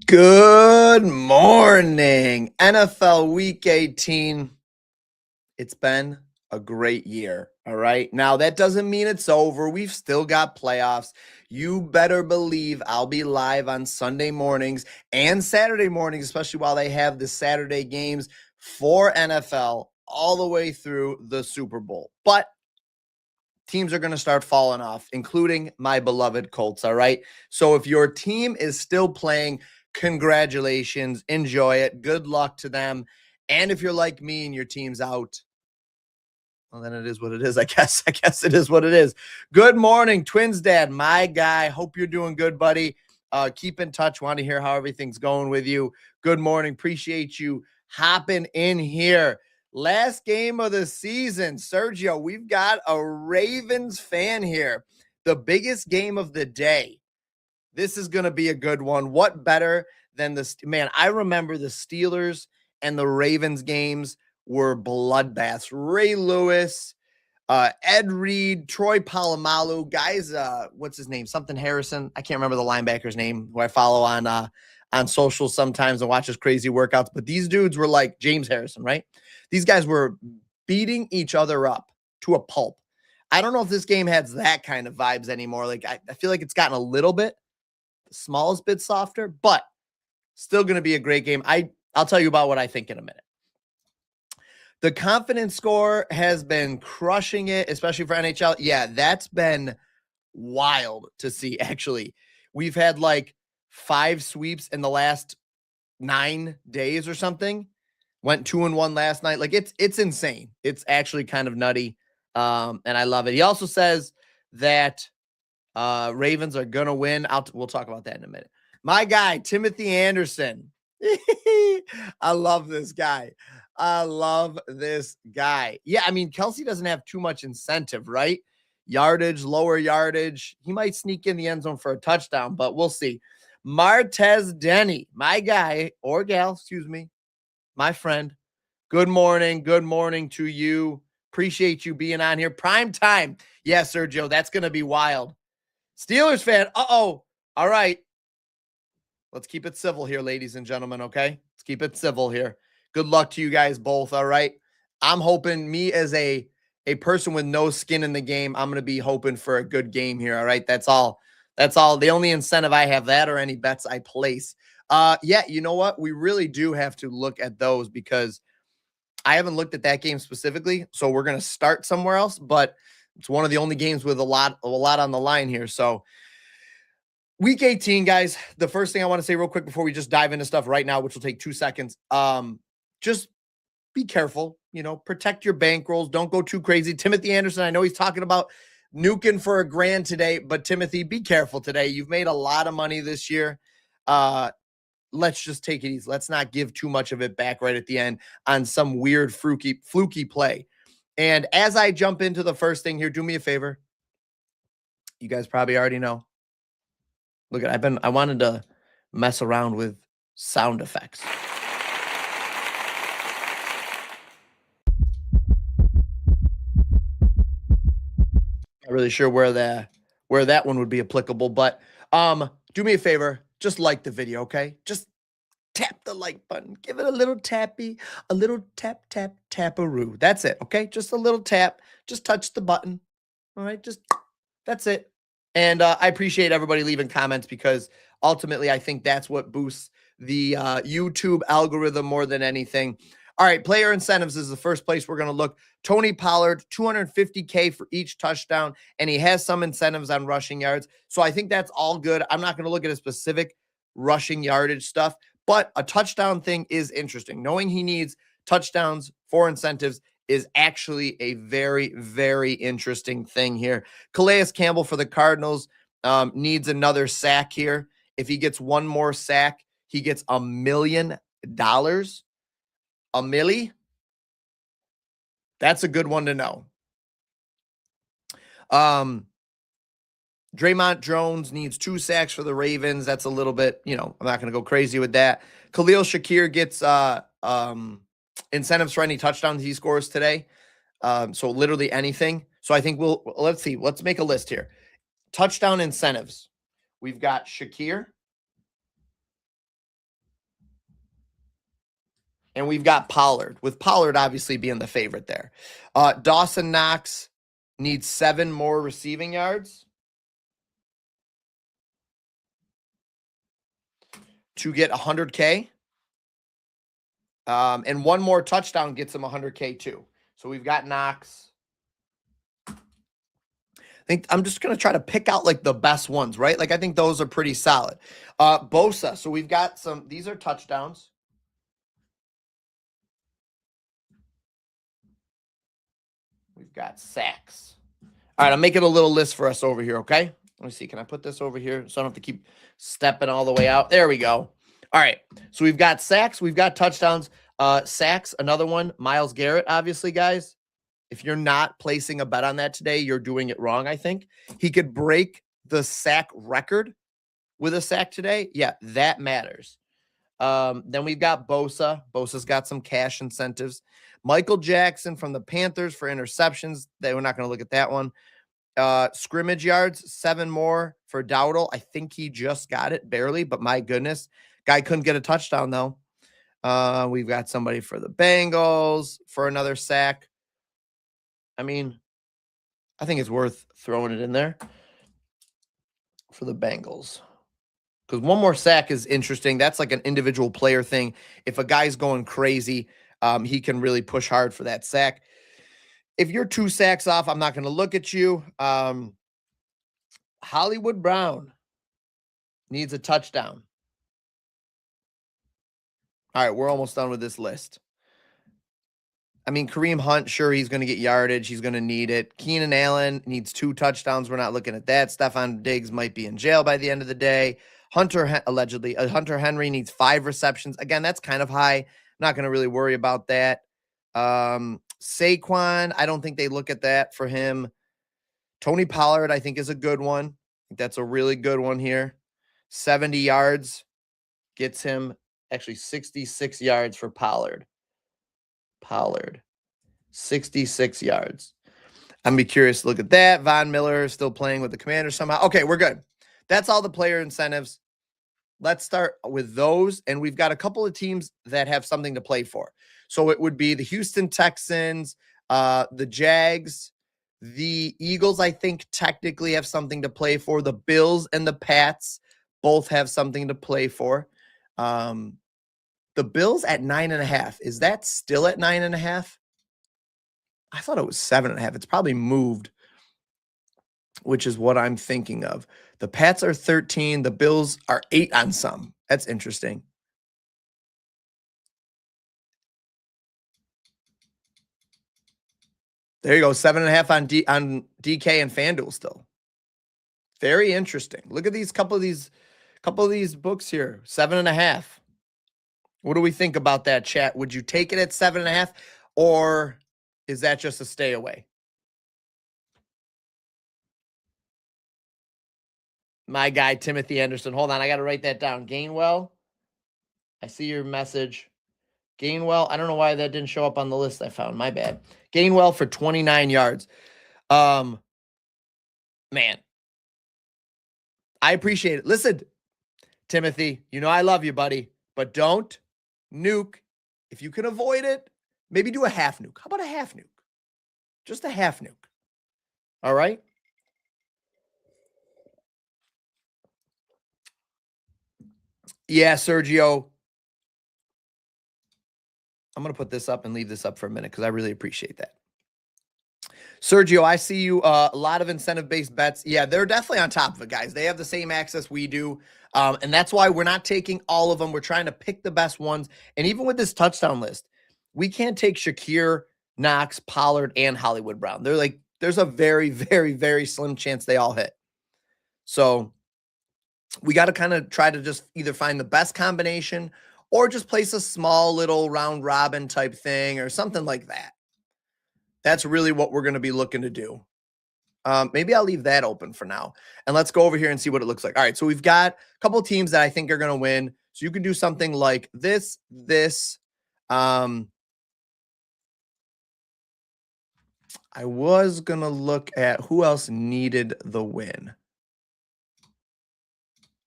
Good morning, NFL Week 18. It's been a great year, all right? Now, that doesn't mean it's over. We've still got playoffs. You better believe I'll be live on Sunday mornings and Saturday mornings, especially while they have the Saturday games for NFL all the way through the Super Bowl. But teams are going to start falling off, including my beloved Colts, all right? So if your team is still playing, congratulations, enjoy it, good luck to them. And if you're like me and your team's out, well, then it is what it is, I guess. I guess it is what it is. Good morning, Twins Dad, my guy. Hope you're doing good, buddy. Keep in touch. Want to hear how everything's going with you. Good morning. Appreciate you hopping in here. Last game of the season, Sergio, we've got a Ravens fan here. The biggest game of the day. This is going to be a good one. What better than this? Man, I remember the Steelers and the Ravens games were bloodbaths. Ray Lewis, Ed Reed, Troy Polamalu, guys, what's his name? Something Harrison. I can't remember the linebacker's name who I follow on social sometimes and watch his crazy workouts. But these dudes were like James Harrison, right? These guys were beating each other up to a pulp. I don't know if this game has that kind of vibes anymore. Like I feel like it's gotten a little bit, the smallest bit softer, but still going to be a great game. I'll tell you about what I think in a minute. The confidence score has been crushing it, especially for NHL. Yeah, that's been wild to see, actually. We've had like 5 sweeps in the last 9 days or something. Went 2-1 last night. Like it's insane. It's actually kind of nutty. And I love it. He also says that Ravens are gonna win. We'll talk about that in a minute. My guy, Timothy Anderson. I love this guy. I love this guy. Yeah, I mean, Kelsey doesn't have too much incentive, right? Yardage, lower yardage. He might sneak in the end zone for a touchdown, but we'll see. Martez Denny, my guy or gal, excuse me, my friend. Good morning. Good morning to you. Appreciate you being on here. Prime time. Yeah, Sergio, that's going to be wild. Steelers fan. Uh-oh. All right. Let's keep it civil here, ladies and gentlemen, okay? Let's keep it civil here. Good luck to you guys both, all right? I'm hoping, me as a person with no skin in the game, I'm going to be hoping for a good game here, all right? That's all. That's all. The only incentive I have, that or any bets I place. Yeah, you know what? We really do have to look at those because I haven't looked at that game specifically, so we're going to start somewhere else, but it's one of the only games with a lot on the line here, so Week 18, guys, the first thing I want to say real quick before we just dive into stuff right now, which will take 2 seconds, just be careful, protect your bankrolls. Don't go too crazy. Timothy Anderson, I know he's talking about nuking for $1,000 today, but Timothy, be careful today. You've made a lot of money this year. Let's just take it easy. Let's not give too much of it back right at the end on some weird fluky play. And as I jump into the first thing here, do me a favor. You guys probably already know. Look at, I wanted to mess around with sound effects. Not really sure where that one would be applicable, but do me a favor, just like the video, okay? Just tap the like button. Give it a little tappy, a little taparoo. That's it, okay? Just a little tap. Just touch the button. All right, that's it. And I appreciate everybody leaving comments because ultimately I think that's what boosts the YouTube algorithm more than anything. All right, player incentives is the first place we're going to look. Tony Pollard, $250K for each touchdown, and he has some incentives on rushing yards. So I think that's all good. I'm not going to look at a specific rushing yardage stuff, but a touchdown thing is interesting. Knowing he needs touchdowns for incentives is actually a very, very interesting thing here. Calais Campbell for the Cardinals needs another sack here. If he gets one more sack, he gets $1 million. A milli? That's a good one to know. Draymond Jones needs 2 sacks for the Ravens. That's a little bit, I'm not going to go crazy with that. Khalil Shakir gets incentives for any touchdowns he scores today. So literally anything. So I think let's see. Let's make a list here. Touchdown incentives. We've got Shakir. And we've got Pollard, with Pollard obviously being the favorite there. Dawson Knox needs 7 more receiving yards to get 100K. And 1 more touchdown gets him 100K too. So we've got Knox. I think I'm just going to try to pick out like the best ones, right? Like I think those are pretty solid. Bosa. So we've got these are touchdowns. We've got sacks. All right, I'm making a little list for us over here, okay? Let me see. Can I put this over here so I don't have to keep stepping all the way out? There we go. All right. So we've got sacks. We've got touchdowns. Sacks, another one. Myles Garrett, obviously, guys. If you're not placing a bet on that today, you're doing it wrong, I think. He could break the sack record with a sack today. Yeah, that matters. Then we've got Bosa. Bosa's got some cash incentives. Michael Jackson from the Panthers for interceptions. We're not going to look at that one. Scrimmage yards, 7 more for Dowdle. I think he just got it barely, but my goodness. Guy couldn't get a touchdown, though. We've got somebody for the Bengals for another sack. I mean, I think it's worth throwing it in there for the Bengals. Because 1 more sack is interesting. That's like an individual player thing. If a guy's going crazy, he can really push hard for that sack. If you're 2 sacks off, I'm not going to look at you. Hollywood Brown needs a touchdown. All right, we're almost done with this list. I mean, Kareem Hunt, sure, he's going to get yardage. He's going to need it. Keenan Allen needs 2 touchdowns. We're not looking at that. Stephon Diggs might be in jail by the end of the day. Allegedly, Hunter Henry needs 5 receptions. Again, that's kind of high. Not going to really worry about that. Saquon, I don't think they look at that for him. Tony Pollard, I think, is a good one. I think that's a really good one here. 70 yards gets him actually 66 yards for Pollard. 66 yards. I'm be curious to look at that. Von Miller is still playing with the Commanders somehow. Okay, we're good. That's all the player incentives. Let's start with those. And we've got a couple of teams that have something to play for. So it would be the Houston Texans, the Jags, the Eagles, I think technically have something to play for. The Bills and the Pats both have something to play for. The Bills at 9.5. Is that still at 9.5? I thought it was 7.5. It's probably moved, which is what I'm thinking of. The Pats are 13. The Bills are 8 on some. That's interesting. There you go. 7.5 on DK and FanDuel still. Very interesting. Look at these couple of these books here. 7.5. What do we think about that, chat? Would you take it at 7.5, or is that just a stay away? My guy, Timothy Anderson. Hold on, I got to write that down. Gainwell, I see your message. Gainwell, I don't know why that didn't show up on the list I found. My bad. Gainwell for 29 yards. Man, I appreciate it. Listen, Timothy, you know I love you, buddy, but don't nuke. If you can avoid it, maybe do a half nuke. How about a half nuke? Just a half nuke. All right? Yeah, Sergio. I'm going to put this up and leave this up for a minute because I really appreciate that. Sergio, I see you a lot of incentive-based bets. Yeah, they're definitely on top of it, guys. They have the same access we do, and that's why we're not taking all of them. We're trying to pick the best ones. And even with this touchdown list, we can't take Shakir, Knox, Pollard, and Hollywood Brown. They're like, there's a very, very, very slim chance they all hit. So we got to kind of try to just either find the best combination or just place a small little round robin type thing or something like that. That's really what we're going to be looking to do. Maybe I'll leave that open for now. And let's go over here and see what it looks like. All right, so we've got a couple of teams that I think are going to win. So you can do something like this. I was going to look at who else needed the win.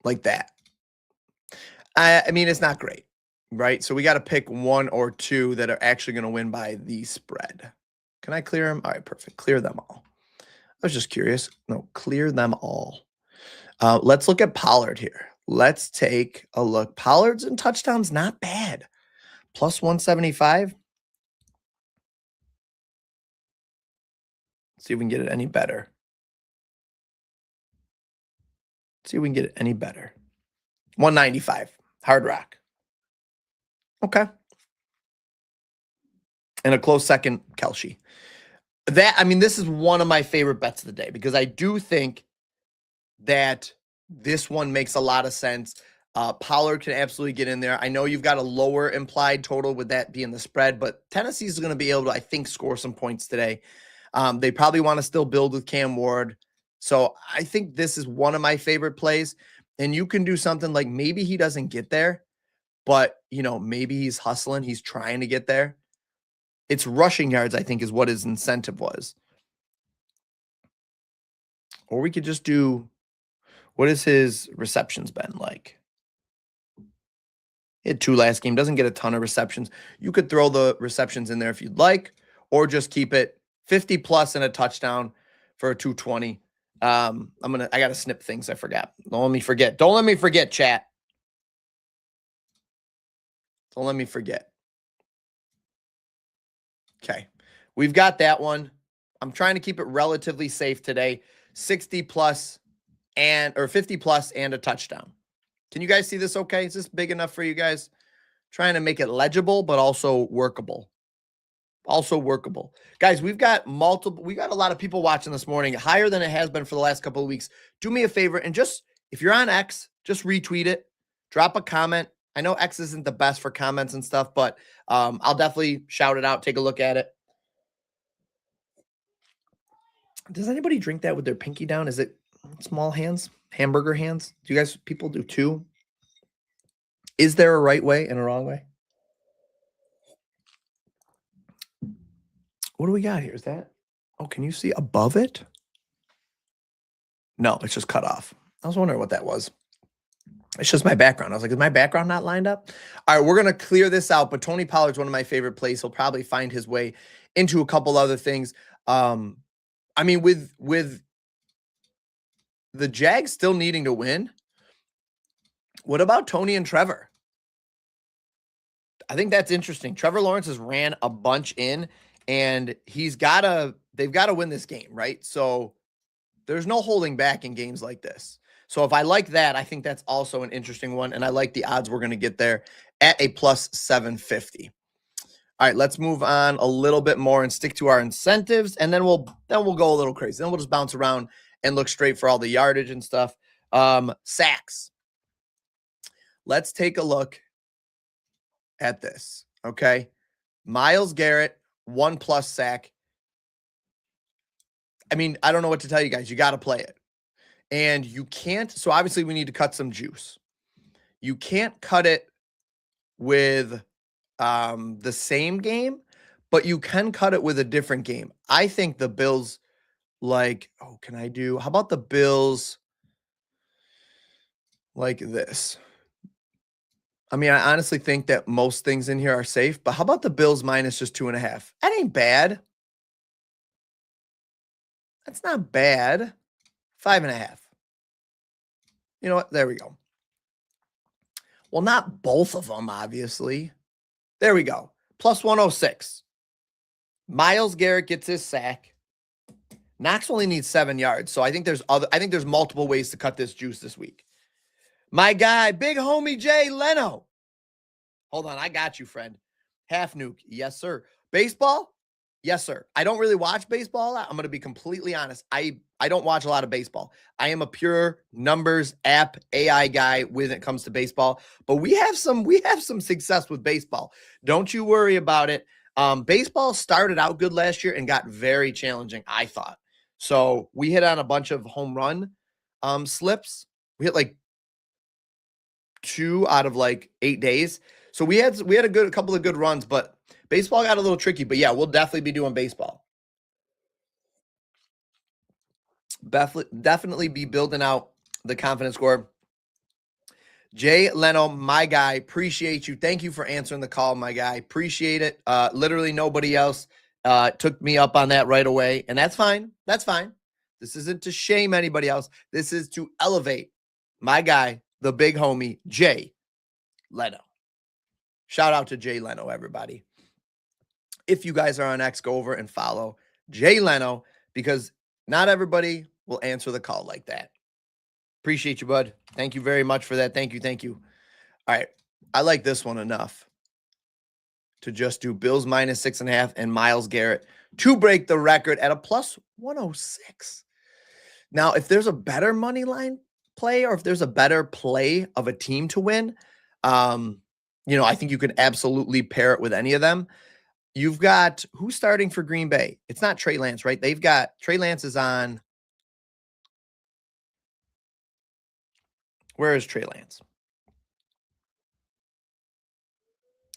Like that. I mean, it's not great. right? So we got to pick one or two that are actually going to win by the spread. Can I clear them? All right, perfect. Clear them all. I was just curious. No, clear them all. Let's look at Pollard here. Let's take a look. Pollard's and touchdowns, not bad. Plus 175. See if we can get it any better. See if we can get it any better. 195. Hard Rock. Okay. And a close second, Kelce. This is one of my favorite bets of the day because I do think that this one makes a lot of sense. Pollard can absolutely get in there. I know you've got a lower implied total with that being the spread, but Tennessee is going to be able to, I think, score some points today. They probably want to still build with Cam Ward. So I think this is one of my favorite plays. And you can do something like maybe he doesn't get there, but, maybe he's hustling. He's trying to get there. It's rushing yards, I think, is what his incentive was. Or we could just do, what has his receptions been like? He had 2 last game, doesn't get a ton of receptions. You could throw the receptions in there if you'd like, or just keep it 50 plus and a touchdown for a 220. I got to snip things I forgot. Don't let me forget. Don't let me forget, chat. Don't let me forget. Okay. We've got that one. I'm trying to keep it relatively safe today. 60 plus or 50 plus and a touchdown. Can you guys see this okay? Is this big enough for you guys? Trying to make it legible, but also workable. Guys, we got a lot of people watching this morning, higher than it has been for the last couple of weeks. Do me a favor and just, if you're on X, just retweet it, drop a comment. I know X isn't the best for comments and stuff, but I'll definitely shout it out, take a look at it. Does anybody drink that with their pinky down? Is it small hands, hamburger hands? Do you guys, people do too? Is there a right way and a wrong way? What do we got here? Is that, can you see above it? No, it's just cut off. I was wondering what that was. It's just my background. I was like, is my background not lined up? All right, we're going to clear this out, but Tony Pollard's one of my favorite plays. He'll probably find his way into a couple other things. With the Jags still needing to win, what about Tony and Trevor? I think that's interesting. Trevor Lawrence has ran a bunch in, and they've got to win this game, right? So there's no holding back in games like this. So if I like that, I think that's also an interesting one, and I like the odds we're going to get there at a plus 750. All right, let's move on a little bit more and stick to our incentives, and then we'll go a little crazy. Then we'll just bounce around and look straight for all the yardage and stuff. Sacks. Let's take a look at this, okay? Myles Garrett, 1+ sack. I don't know what to tell you guys. You got to play it. And you can't, so obviously we need to cut some juice. You can't cut it with the same game, but you can cut it with a different game. I think the Bills, how about the Bills like this? I honestly think that most things in here are safe, but how about the Bills minus just 2.5? That ain't bad. That's not bad. 5.5. You know what? There we go. Well, not both of them, obviously. There we go. Plus 106. Myles Garrett gets his sack. Knox only needs 7 yards, so I think there's multiple ways to cut this juice this week. My guy, big homie Jay Leno. Hold on, I got you, friend. Half nuke. Yes, sir. Baseball? Yes, sir. I don't really watch baseball. I'm going to be completely honest. I don't watch a lot of baseball. I am a pure numbers app AI guy when it comes to baseball, but we have some success with baseball. Don't you worry about it. Baseball started out good last year and got very challenging, I thought. So we hit on a bunch of home run slips. We hit like 2 out of like 8 days. So we had a couple of good runs, but baseball got a little tricky. But yeah, we'll definitely be doing baseball. Definitely be building out the confidence score. Jay Leno, my guy, appreciate you. Thank you for answering the call, my guy. Appreciate it. Literally nobody else took me up on that right away, and that's fine. That's fine. This isn't to shame anybody else. This is to elevate my guy, the big homie, Jay Leno. Shout out to Jay Leno, everybody. If you guys are on X, go over and follow Jay Leno, because not everybody will answer the call like that. Appreciate you, bud. Thank you very much for that. Thank you. Thank you. All right. I like this one enough to just do Bills minus 6.5 and Myles Garrett to break the record at a plus 106. Now, if there's a better money line play, or if there's a better play of a team to win, I think you could absolutely pair it with any of them. You've got who's starting for Green Bay? It's not Trey Lance, right? They've got Trey Lance is on. Where is Trey Lance?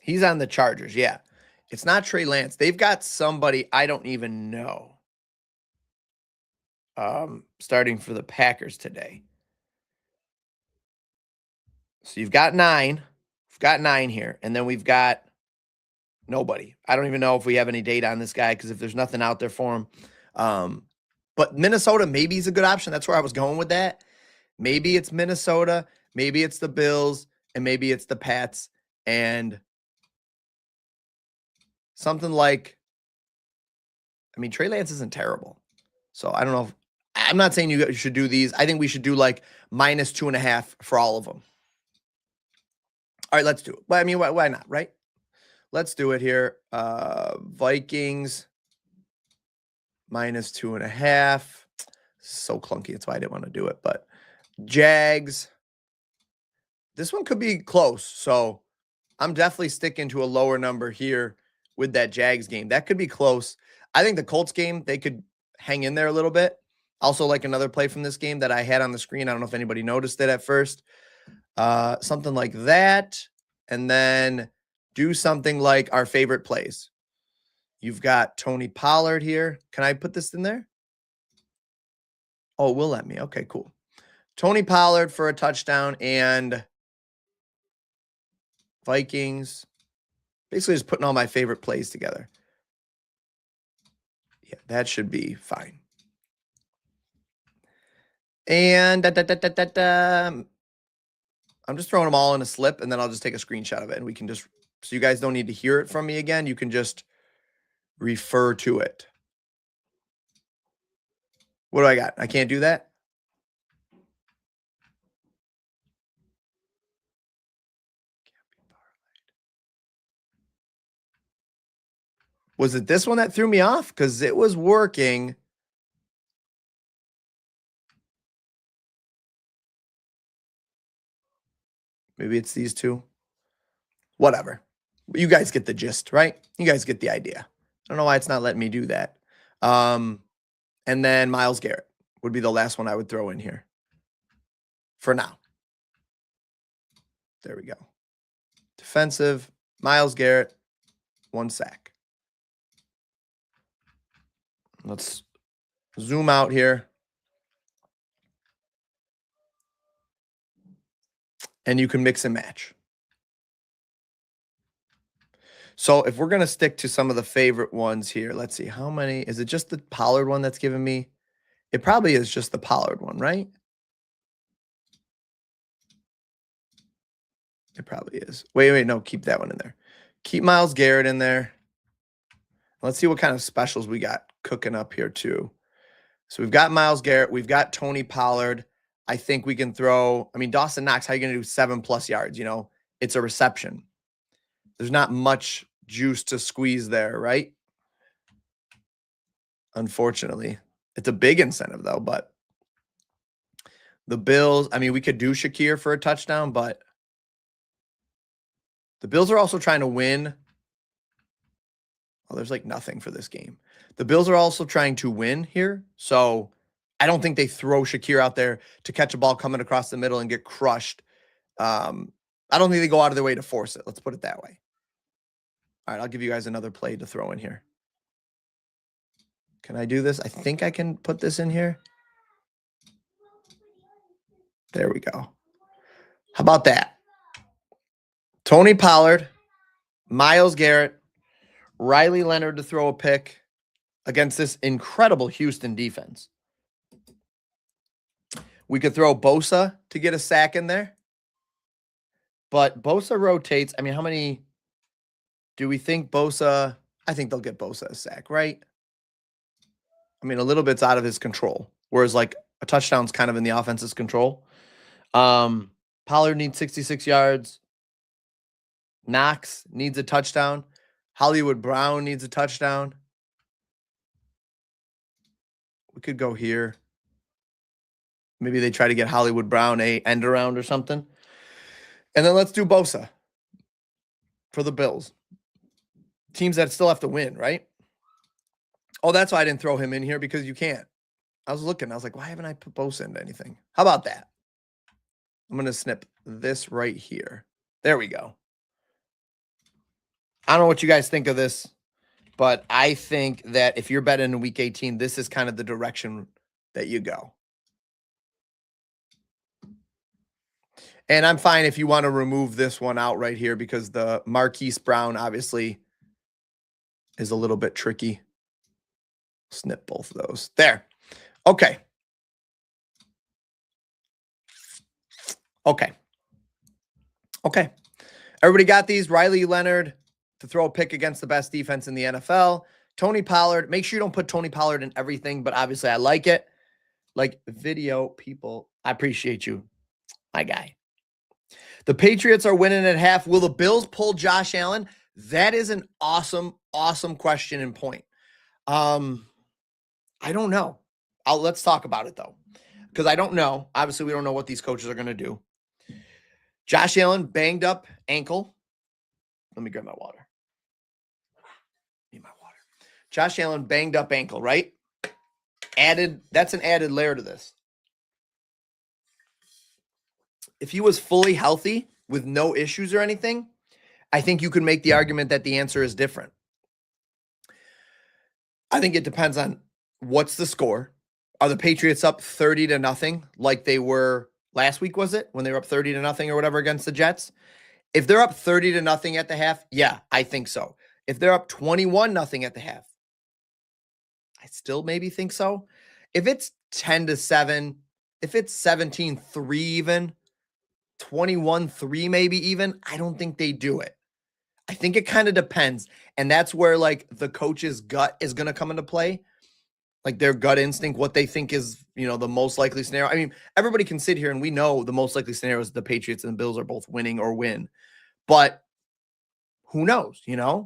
He's on the Chargers. Yeah. It's not Trey Lance. They've got somebody I don't even know starting for the Packers today. So you've got 9. We've got 9 here. And then we've got nobody. I don't even know if we have any data on this guy, because if there's nothing out there for him. But Minnesota, maybe he's a good option. That's where I was going with that. Maybe it's Minnesota. Maybe it's the Bills. And maybe it's the Pats. And something like, Trey Lance isn't terrible. So I don't know. I'm not saying you should do these. I think we should do like minus 2.5 for all of them. All right, let's do it. But why not, right? Let's do it here. Vikings minus 2.5. So clunky. That's why I didn't want to do it. But Jags. This one could be close. So I'm definitely sticking to a lower number here with that Jags game. That could be close. I think the Colts game, they could hang in there a little bit. Also, like another play from this game that I had on the screen. I don't know if anybody noticed it at first. Something like that. And then do something like our favorite plays. You've got Tony Pollard here. Can I put this in there? Oh, it will let me. Okay, cool. Tony Pollard for a touchdown and Vikings. Basically just putting all my favorite plays together. Yeah, that should be fine. And I'm just throwing them all in a slip, and then I'll just take a screenshot of it, and we can just, so you guys don't need to hear it from me again. You can just refer to it. What do I got? I can't do that? Was it this one that threw me off? Because it was working. Maybe it's these two. Whatever. You guys get the gist, right? You guys get the idea. I don't know why it's not letting me do that. And then Myles Garrett would be the last one I would throw in here for now. There we go. Defensive, Myles Garrett, 1 sack. Let's zoom out here. And you can mix and match. So if we're going to stick to some of the favorite ones here, let's see. How many? Is it just the Pollard one that's giving me? It probably is just the Pollard one, right? It probably is. Wait, no, keep that one in there. Keep Myles Garrett in there. Let's see what kind of specials we got cooking up here too. So we've got Myles Garrett. We've got Tony Pollard. I think we can throw, Dawson Knox, how are you going to do 7+ yards? It's a reception. There's not much juice to squeeze there, right? Unfortunately. It's a big incentive though, but the Bills, we could do Shakir for a touchdown, but the Bills are also trying to win. Oh, there's like nothing for this game. The Bills are also trying to win here. So I don't think they throw Shakir out there to catch a ball coming across the middle and get crushed. I don't think they go out of their way to force it. Let's put it that way. All right, I'll give you guys another play to throw in here. Can I do this? I think I can put this in here. There we go. How about that? Tony Pollard, Myles Garrett, Riley Leonard to throw a pick against this incredible Houston defense. We could throw Bosa to get a sack in there. But Bosa rotates. I mean, how many do we think Bosa? I think they'll get Bosa a sack, right? I mean, a little bit's out of his control. Whereas like a touchdown's kind of in the offense's control. Pollard needs 66 yards. Knox needs a touchdown. Hollywood Brown needs a touchdown. We could go here. Maybe they try to get Hollywood Brown a end around or something. And then let's do Bosa for the Bills. Teams that still have to win, right? Oh, that's why I didn't throw him in here, because you can't. I was looking. I was like, why haven't I put Bosa into anything? How about that? I'm going to snip this right here. There we go. I don't know what you guys think of this, but I think that if you're betting in Week 18, this is kind of the direction that you go. And I'm fine if you want to remove this one out right here, because the Marquise Brown obviously is a little bit tricky. Snip both of those. There. Okay. Okay. Okay. Everybody got these? Riley Leonard to throw a pick against the best defense in the NFL. Tony Pollard. Make sure you don't put Tony Pollard in everything, but obviously I like it. Like video people. I appreciate you, my guy. The Patriots are winning at half. Will the Bills pull Josh Allen? That is an awesome, awesome question and point. I don't know. Let's talk about it, though, because I don't know. Obviously, we don't know what these coaches are going to do. Josh Allen, banged up ankle. Let me grab my water. Need my water. Josh Allen, banged up ankle, right? That's an added layer to this. If he was fully healthy with no issues or anything, I think you could make the argument that the answer is different. I think it depends on what's the score. Are the Patriots up 30-0 like they were last week, was it? When they were up 30-0 or whatever against the Jets? If they're up 30-0 at the half, yeah, I think so. If they're up 21-0 at the half, I still maybe think so. If it's 10-7, if it's 17-3 even, 21-3 maybe even, I don't think they do it. I think it kind of depends. And that's where like the coach's gut is going to come into play. Like their gut instinct, what they think is, the most likely scenario. I mean, everybody can sit here and we know the most likely scenario is the Patriots and the Bills are both winning or win. But who knows,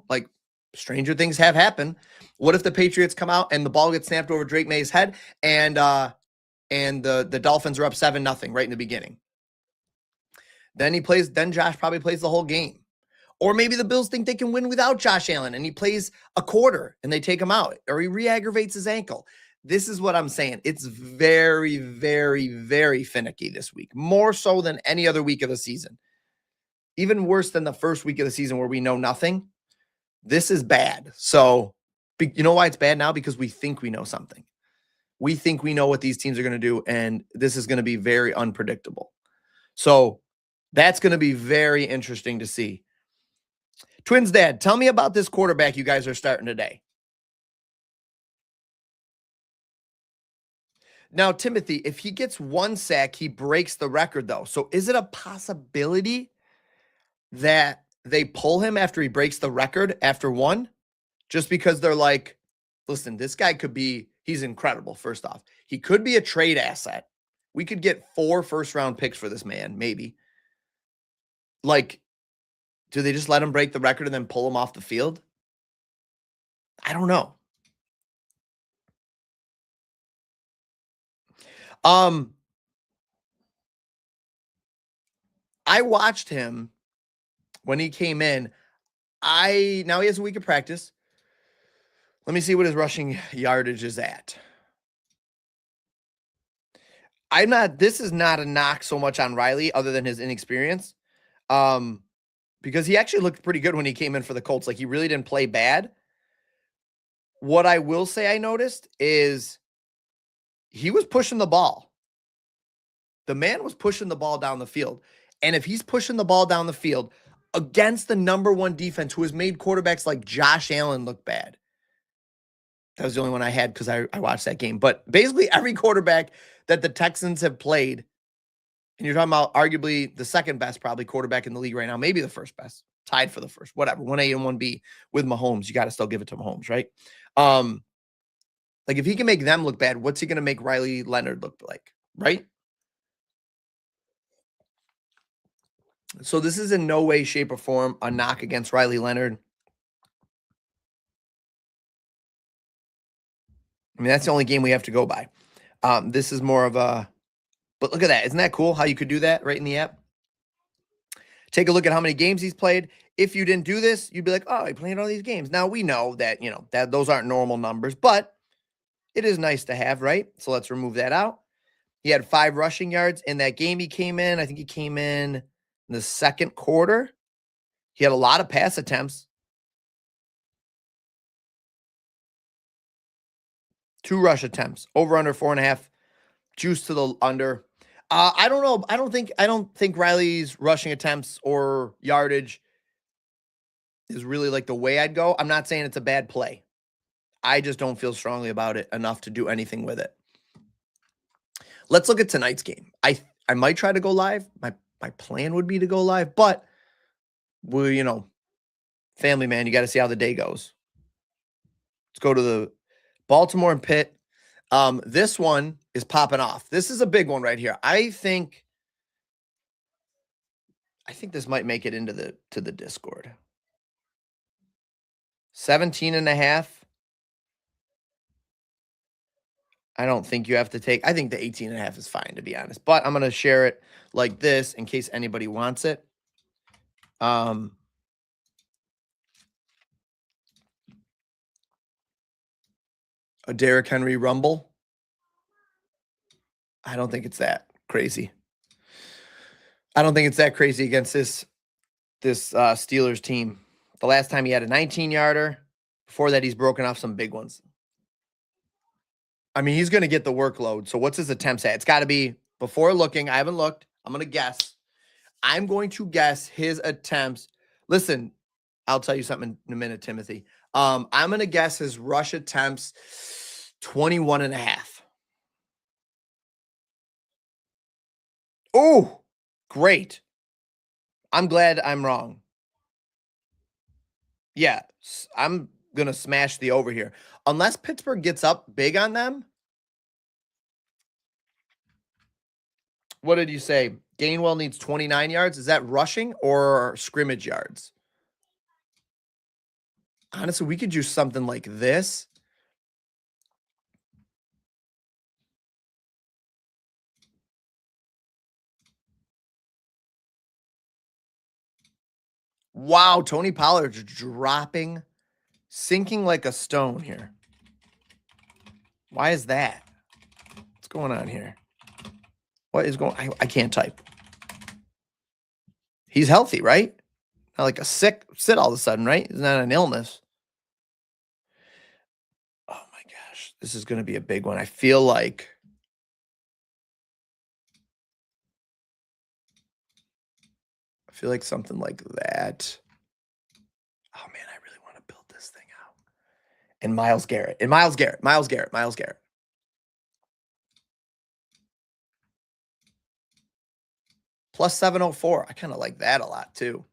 like stranger things have happened. What if the Patriots come out and the ball gets snapped over Drake May's head and the Dolphins are up 7-0 right in the beginning? Then Josh probably plays the whole game. Or maybe the Bills think they can win without Josh Allen and he plays a quarter and they take him out, or he re-aggravates his ankle. This is what I'm saying. It's very, very, very finicky this week, more so than any other week of the season. Even worse than the first week of the season where we know nothing. This is bad. So you know why it's bad now? Because we think we know something. We think we know what these teams are going to do, and this is going to be very unpredictable. So that's going to be very interesting to see. Twins Dad, tell me about this quarterback you guys are starting today. Now, Timothy, if he gets one sack, he breaks the record, though. So is it a possibility that they pull him after he breaks the record after one? Just because they're like, listen, this guy he's incredible, first off. He could be a trade asset. We could get 4 first-round picks for this man, maybe. Like, do they just let him break the record and then pull him off the field? I don't know. I watched him when he came in. Now he has a week of practice. Let me see what his rushing yardage is at. This is not a knock so much on Riley other than his inexperience. Because he actually looked pretty good when he came in for the Colts. Like, he really didn't play bad. What I will say I noticed is he was pushing the ball. The man was pushing the ball down the field. And if he's pushing the ball down the field against the number one defense who has made quarterbacks like Josh Allen look bad. That was the only one I had because I watched that game. But basically every quarterback that the Texans have played, and you're talking about arguably the second best probably quarterback in the league right now, maybe the first best, tied for the first, whatever, 1A and 1B with Mahomes. You got to still give it to Mahomes, right? Like if he can make them look bad, what's he going to make Riley Leonard look like, right? So this is in no way, shape, or form a knock against Riley Leonard. I mean, that's the only game we have to go by. This is more of a, but look at that. Isn't that cool how you could do that right in the app? Take a look at how many games he's played. If you didn't do this, you'd be like, oh, he played all these games. Now we know that, that those aren't normal numbers, but it is nice to have, right? So let's remove that out. He had 5 rushing yards in that game he came in. I think he came in the second quarter. He had a lot of pass attempts. 2 rush attempts. Over under 4.5. Juice to the under. I don't know. I don't think Riley's rushing attempts or yardage is really like the way I'd go. I'm not saying it's a bad play. I just don't feel strongly about it enough to do anything with it. Let's look at tonight's game. I might try to go live. My plan would be to go live, but we're, family man, you got to see how the day goes. Let's go to the Baltimore and Pitt. This one is popping off. This is a big one right here. I think this might make it into the Discord. 17.5. I don't think you have to take. I think the 18.5 is fine, to be honest. But I'm going to share it like this in case anybody wants it. A Derrick Henry rumble. I don't think it's that crazy. I don't think it's that crazy against this Steelers team. The last time he had a 19-yarder. Before that, he's broken off some big ones. I mean, he's going to get the workload. So what's his attempts at? It's got to be, before looking, I haven't looked. I'm going to guess. I'm going to guess his attempts. Listen, I'll tell you something in a minute, Timothy. I'm going to guess his rush attempts 21.5. Oh, great. I'm glad I'm wrong. Yeah, I'm going to smash the over here. Unless Pittsburgh gets up big on them. What did you say? Gainwell needs 29 yards. Is that rushing or scrimmage yards? Honestly, we could do something like this. Wow, Tony Pollard's dropping, sinking like a stone here. Why is that? What's going on here? What is going on? I can't type. He's healthy, right? Not like a sit all of a sudden, right? It's not an illness. Oh my gosh. This is going to be a big one. I feel like something like that. Oh man, I really want to build this thing out. And Myles Garrett. Plus 704. I kind of like that a lot too.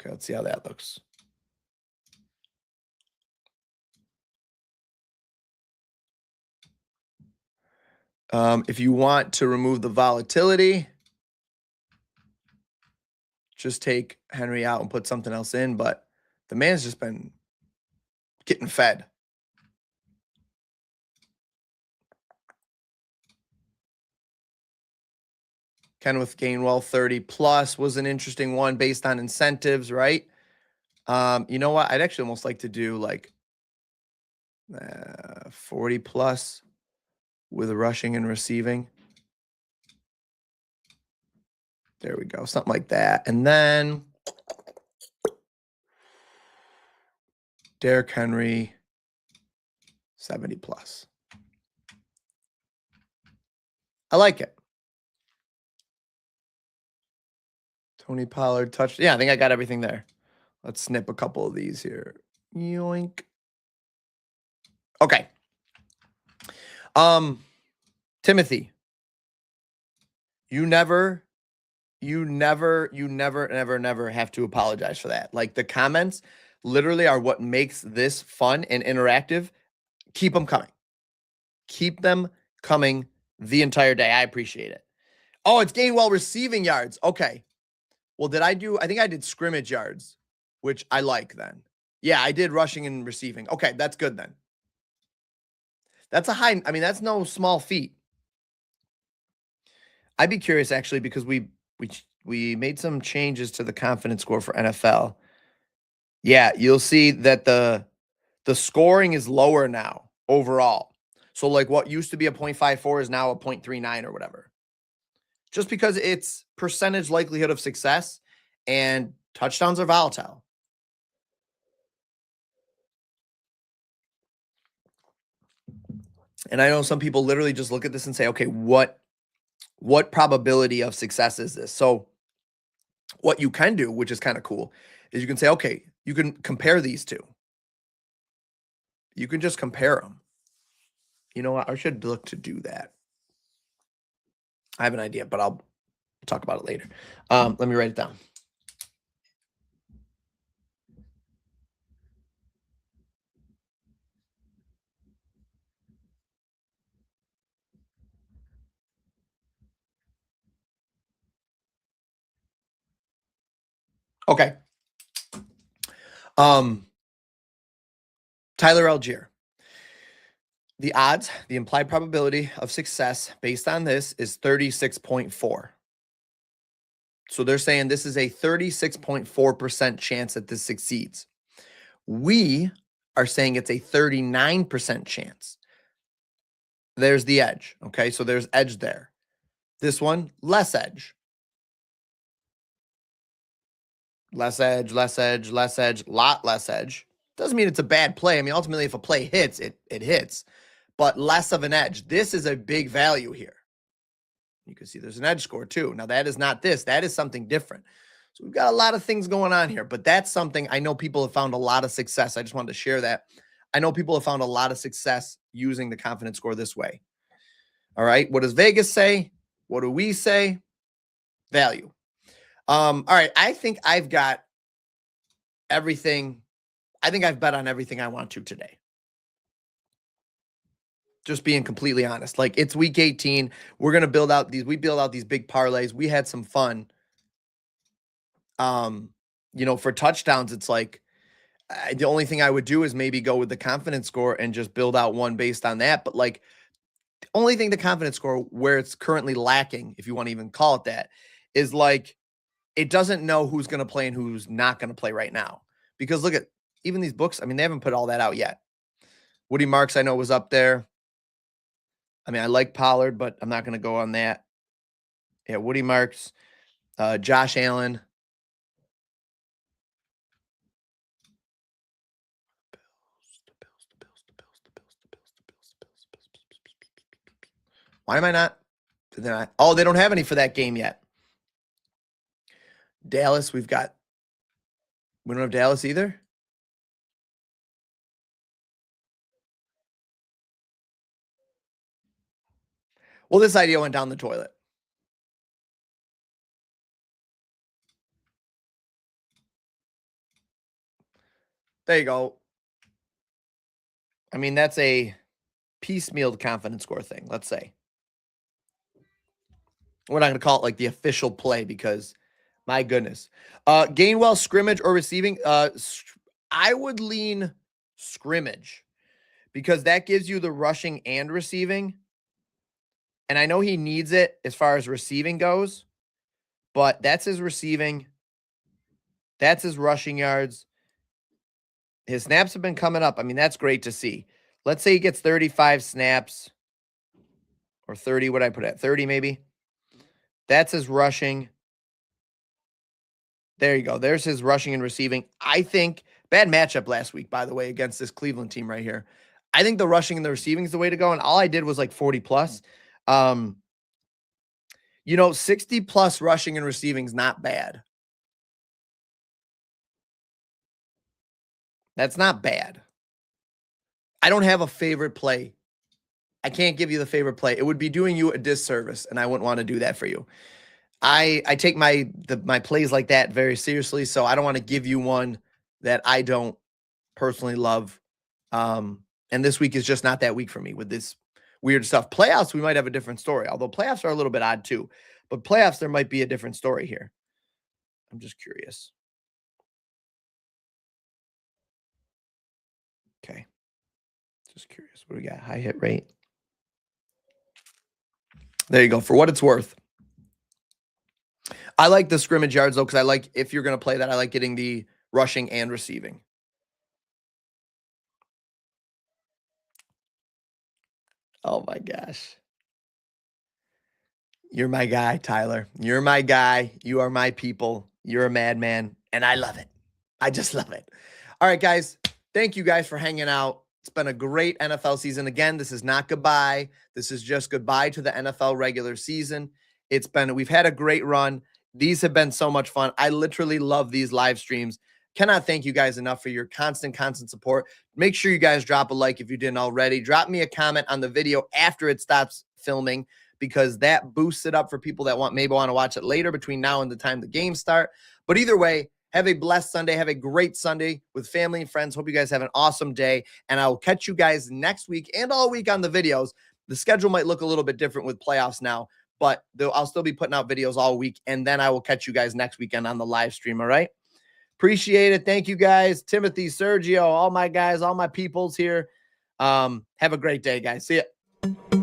Okay, let's see how that looks. If you want to remove the volatility, just take Henry out and put something else in. But the man's just been getting fed. Kenneth Gainwell 30 plus was an interesting one based on incentives, right? You know what? I'd actually almost like to do like 40 plus with rushing and receiving. There we go. Something like that. And then Derrick Henry 70 plus. I like it. Tony Pollard touched. Yeah, I think I got everything there. Let's snip a couple of these here. Yoink. Okay. Timothy, you never, never have to apologize for that. Like the comments literally are what makes this fun and interactive. Keep them coming. Keep them coming the entire day. I appreciate it. Oh, it's Gainwell receiving yards. Okay. Well, I think I did scrimmage yards, which I like then. Yeah, I did rushing and receiving. Okay, that's good then. That's a high, I mean, that's no small feat. I'd be curious actually because we made some changes to the confidence score for NFL. Yeah, you'll see that the scoring is lower now overall. So like what used to be a 0.54 is now a 0.39 or whatever. Just because it's percentage likelihood of success and touchdowns are volatile. And I know some people literally just look at this and say, okay, what probability of success is this? So what you can do, which is kind of cool, is you can say, okay, you can compare these two. You can just compare them. You know what? I should look to do that. I have an idea, but I'll talk about it later. Let me write it down. Okay. Tyler Algier. The odds, the implied probability of success based on this is 36.4. So they're saying this is a 36.4% chance that this succeeds. We are saying it's a 39% chance. There's the edge. Okay, so there's edge there. This one, less edge. Less edge, less edge, less edge, lot less edge. Doesn't mean it's a bad play. I mean, ultimately, if a play hits, it hits. But less of an edge. This is a big value here. You can see there's an edge score too. Now, that is not this. That is something different. So we've got a lot of things going on here. But that's something I know people have found a lot of success. I just wanted to share that. I know people have found a lot of success using the confidence score this way. All right. What does Vegas say? What do we say? Value. All right. I think I've got everything. I think I've bet on everything I want to today. Just being completely honest. Like it's week 18. We're going to build out these big parlays. We had some fun. For touchdowns, it's like the only thing I would do is maybe go with the confidence score and just build out one based on that. But like the only thing the confidence score where it's currently lacking, if you want to even call it that, is like it doesn't know who's going to play and who's not going to play right now. Because look at even these books. I mean, they haven't put all that out yet. Woody Marks, I know, was up there. I mean, I like Pollard, but I'm not going to go on that. Yeah, Woody Marks, Josh Allen. Why am I not? Oh, they don't have any for that game yet. Dallas, we don't have Dallas either. Well, this idea went down the toilet. There you go. I mean, that's a piecemealed confidence score thing, let's say. We're not going to call it like the official play because, my goodness. Gainwell, scrimmage or receiving? I would lean scrimmage because that gives you the rushing and receiving. And I know he needs it as far as receiving goes, but that's his receiving. That's his rushing yards. His snaps have been coming up. I mean, that's great to see. Let's say he gets 35 snaps or 30. What did I put at? 30 maybe. That's his rushing. There you go. There's his rushing and receiving. I think bad matchup last week, by the way, against this Cleveland team right here. I think the rushing and the receiving is the way to go. And all I did was like 40 plus. You know, 60 plus rushing and receiving is not bad. That's not bad. I don't have a favorite play. I can't give you the favorite play. It would be doing you a disservice, and I wouldn't want to do that for you. I take my plays like that very seriously, so I don't want to give you one that I don't personally love. And this week is just not that week for me with this weird stuff. Playoffs, we might have a different story, although playoffs are a little bit odd too. But playoffs, there might be a different story here. I'm just curious. Okay. Just curious. What do we got? High hit rate. There you go. For what it's worth. I like the scrimmage yards, though, because I like, if you're going to play that, I like getting the rushing and receiving. Oh, my gosh. You're my guy, Tyler. You're my guy. You are my people. You're a madman, and I love it. I just love it. All right, guys. Thank you guys for hanging out. It's been a great NFL season. Again, this is not goodbye. This is just goodbye to the NFL regular season. We've had a great run. These have been so much fun. I literally love these live streams. Cannot thank you guys enough for your constant support. Make sure you guys drop a like if you didn't already. Drop me a comment on the video after it stops filming, because that boosts it up for people that maybe want to watch it later between now and the time the games start. But either way, have a blessed Sunday. Have a great Sunday with family and friends. Hope you guys have an awesome day. And I will catch you guys next week and all week on the videos. The schedule might look a little bit different with playoffs now, but I'll still be putting out videos all week. And then I will catch you guys next weekend on the live stream. All right. Appreciate it. Thank you guys. Timothy, Sergio, all my guys, all my peoples here. Have a great day, guys. See ya.